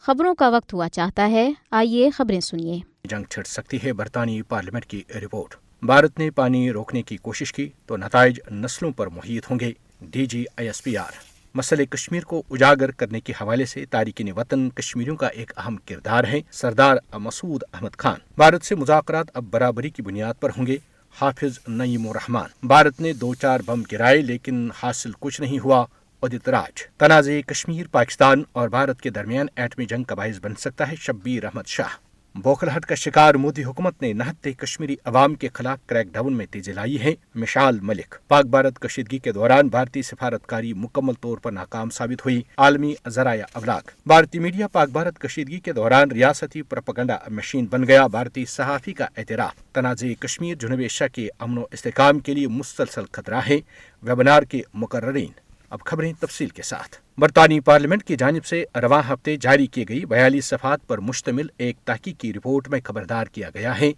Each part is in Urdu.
خبروں کا وقت ہوا چاہتا ہے، آئیے خبریں سنیے۔ جنگ چھڑ سکتی ہے، برطانوی پارلیمنٹ کی رپورٹ۔ بھارت نے پانی روکنے کی کوشش کی تو نتائج نسلوں پر محیط ہوں گے، ڈی جی ISPR۔ مسئلہ کشمیر کو اجاگر کرنے کے حوالے سے تارکین وطن کشمیریوں کا ایک اہم کردار ہے، سردار مسعود احمد خان۔ بھارت سے مذاکرات اب برابری کی بنیاد پر ہوں گے، حافظ نعیم الرحمان۔ بھارت نے 2-4 بم گرائے لیکن حاصل کچھ نہیں ہوا، ادت راج۔ تنازع کشمیر پاکستان اور بھارت کے درمیان ایٹمی جنگ کا باعث بن سکتا ہے، شبیر احمد شاہ۔ بوکھل ہٹ کا شکار مودی حکومت نے نہتے کشمیری عوام کے خلاف کریک ڈاؤن میں تیزی لائی ہے، مشال ملک۔ پاک بھارت کشیدگی کے دوران بھارتی سفارتکاری مکمل طور پر ناکام ثابت ہوئی، عالمی ذرائع ابلاغ۔ بھارتی میڈیا پاک بھارت کشیدگی کے دوران ریاستی پروپیگنڈا مشین بن گیا، بھارتی صحافی کا اعتراف۔ تنازع کشمیر جنوب ایشیا کے امن و استحکام کے لیے مسلسل خطرہ ہے، ویبنار کے مقررین۔ اب خبریں تفصیل کے ساتھ۔ برطانوی پارلیمنٹ کی جانب سے رواں ہفتے جاری کی گئی 42 صفحات پر مشتمل ایک تحقیقی رپورٹ میں خبردار کیا گیا ہے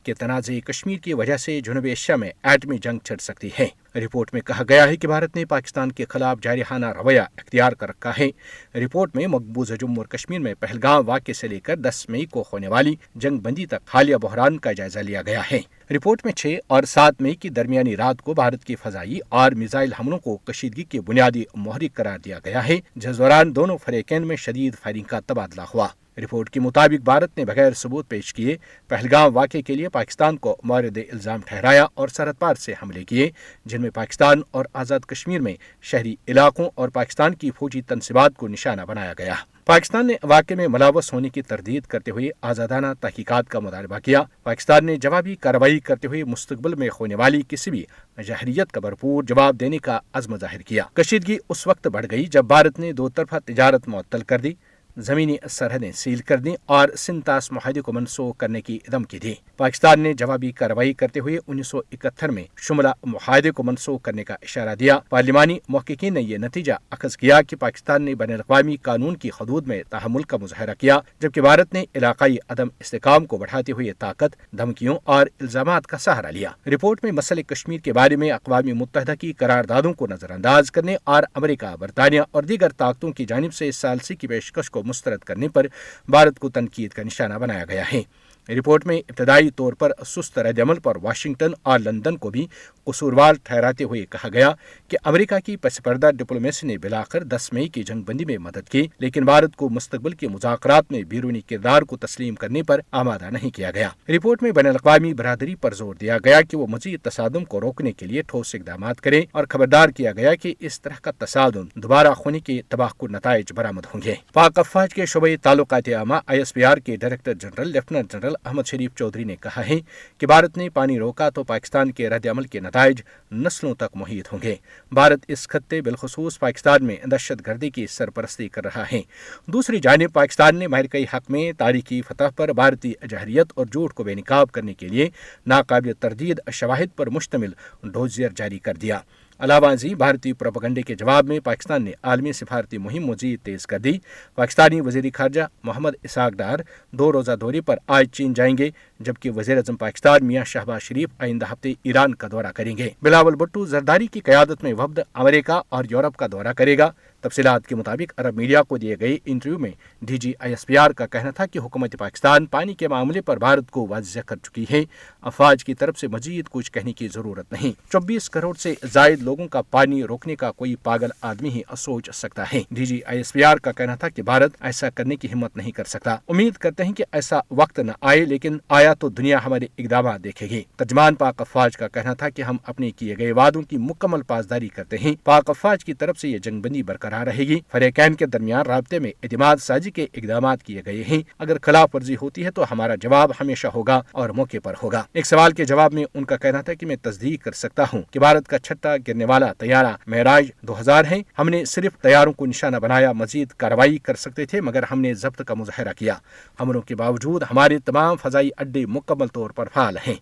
کہ تنازع کشمیر کی وجہ سے جنوب ایشیا میں ایٹمی جنگ چھڑ سکتی ہے۔ رپورٹ میں کہا گیا ہے کہ بھارت نے پاکستان کے خلاف جارحانہ رویہ اختیار کر رکھا ہے۔ رپورٹ میں مقبوضہ جموں اور کشمیر میں پہلگام واقعے سے لے کر 10 مئی کو ہونے والی جنگ بندی تک حالیہ بحران کا جائزہ لیا گیا ہے۔ رپورٹ میں 6 اور 7 مئی کی درمیانی رات کو بھارت کی فضائی اور میزائل حملوں کو کشیدگی کے بنیادی محرک قرار دیا گیا ہے، جس دوران دونوں فریقین میں شدید فائرنگ کا تبادلہ ہوا۔ رپورٹ کے مطابق بھارت نے بغیر ثبوت پیش کیے پہلگام واقعے کے لیے پاکستان کو مورد الزام ٹھہرایا اور سرحد پار سے حملے کیے، جن میں پاکستان اور آزاد کشمیر میں شہری علاقوں اور پاکستان کی فوجی تنصیبات کو نشانہ بنایا گیا۔ پاکستان نے واقعے میں ملوث ہونے کی تردید کرتے ہوئے آزادانہ تحقیقات کا مطالبہ کیا۔ پاکستان نے جوابی کارروائی کرتے ہوئے مستقبل میں ہونے والی کسی بھی جہریت کا بھرپور جواب دینے کا عزم ظاہر کیا۔ کشیدگی اس وقت بڑھ گئی جب بھارت نے 2 طرفہ تجارت معطل کر دی، زمینی سرحدیں سیل کر دیں اور سنتاس معاہدے کو منسوخ کرنے کی دھمکی دی۔ پاکستان نے جوابی کارروائی کرتے ہوئے 1971 میں شملہ معاہدے کو منسوخ کرنے کا اشارہ دیا۔ پارلیمانی محققین نے یہ نتیجہ اخذ کیا کہ پاکستان نے بین الاقوامی قانون کی حدود میں تحمل کا مظاہرہ کیا، جبکہ بھارت نے علاقائی عدم استحکام کو بڑھاتے ہوئے طاقت، دھمکیوں اور الزامات کا سہارا لیا۔ رپورٹ میں مسئلہ کشمیر کے بارے میں اقوام متحدہ کی قراردادوں کو نظر انداز کرنے اور امریکہ، برطانیہ اور دیگر طاقتوں کی جانب سے ثالثی کی پیشکش کو مسترد کرنے پر بھارت کو تنقید کا نشانہ بنایا گیا ہے۔ رپورٹ میں ابتدائی طور پر سست رد عمل پر واشنگٹن اور لندن کو بھی قصوروار ٹھہراتے ہوئے کہا گیا کہ امریکہ کی پس پردہ ڈپلومیسی نے بالآخر 10 مئی کی جنگ بندی میں مدد کی، لیکن بھارت کو مستقبل کے مذاکرات میں بیرونی کردار کو تسلیم کرنے پر آمادہ نہیں کیا گیا۔ رپورٹ میں بین الاقوامی برادری پر زور دیا گیا کہ وہ مزید تصادم کو روکنے کے لیے ٹھوس اقدامات کرے اور خبردار کیا گیا کہ اس طرح کا تصادم دوبارہ ہونے کے تباہ کن نتائج برآمد ہوں گے۔ پاک افواج کے شعبۂ تعلقات عامہ ISPR کے director general lieutenant general Ahmed Sharif Chaudhry نے کہا ہے کہ بھارت نے پانی روکا تو پاکستان کے رد عمل کے نتائج نسلوں تک محیط ہوں گے۔ بھارت اس خطے بالخصوص پاکستان میں دہشت گردی کی سرپرستی کر رہا ہے۔ دوسری جانب پاکستان نے امریکی حق میں تاریخی فتح پر بھارتی جہریت اور جھوٹ کو بے نقاب کرنے کے لیے ناقابل تردید شواہد پر مشتمل ڈوزیر جاری کر دیا۔ علاوہ ازیں بھارتی پروپیگنڈے کے جواب میں پاکستان نے عالمی سفارتی مہم مزید تیز کر دی۔ پاکستانی وزیر خارجہ محمد اسحاق ڈار 2 روزہ دورے پر آج چین جائیں گے، جبکہ وزیر اعظم پاکستان میاں شہباز شریف آئندہ ہفتے ایران کا دورہ کریں گے۔ بلاول بھٹو زرداری کی قیادت میں وفد امریکہ اور یورپ کا دورہ کرے گا۔ تفصیلات کے مطابق عرب میڈیا کو دیے گئے انٹرویو میں ڈی جی ISPR کا کہنا تھا کہ حکومت پاکستان پانی کے معاملے پر بھارت کو واضح کر چکی ہے، افواج کی طرف سے مزید کچھ کہنے کی ضرورت نہیں۔ 24 کروڑ سے زائد لوگوں کا پانی روکنے کا کوئی پاگل آدمی ہی سوچ سکتا ہے۔ ڈی جی ISPR کا کہنا تھا کہ بھارت ایسا کرنے کی ہمت نہیں کر سکتا۔ امید کرتے ہیں کہ ایسا وقت نہ آئے، لیکن آیا تو دنیا ہمارے اقدامات دیکھے گی۔ ترجمان پاک افواج کا کہنا تھا کہ ہم اپنے کیے گئے وعدوں کی مکمل پاسداری کرتے ہیں۔ پاک افواج کی طرف سے یہ جنگ بندی برقرار رہے گی۔ فریقین کے درمیان رابطے میں اعتماد سازی کے اقدامات کیے گئے ہیں۔ اگر خلاف ورزی ہوتی ہے تو ہمارا جواب ہمیشہ ہوگا اور موقع پر ہوگا۔ ایک سوال کے جواب میں ان کا کہنا تھا کہ میں تصدیق کر سکتا ہوں کہ بھارت کا 6واں گرنے والا طیارہ معراج 2000 ہے۔ ہم نے صرف طیاروں کو نشانہ بنایا، مزید کارروائی کر سکتے تھے مگر ہم نے ضبط کا مظاہرہ کیا۔ حملوں کے باوجود ہمارے تمام فضائی اڈے مکمل طور پر فعال ہیں۔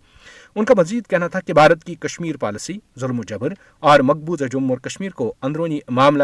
ان کا مزید کہنا تھا کہ بھارت کی کشمیر پالیسی ظلم و جبر اور مقبوضہ جموں اور کشمیر کو اندرونی معاملہ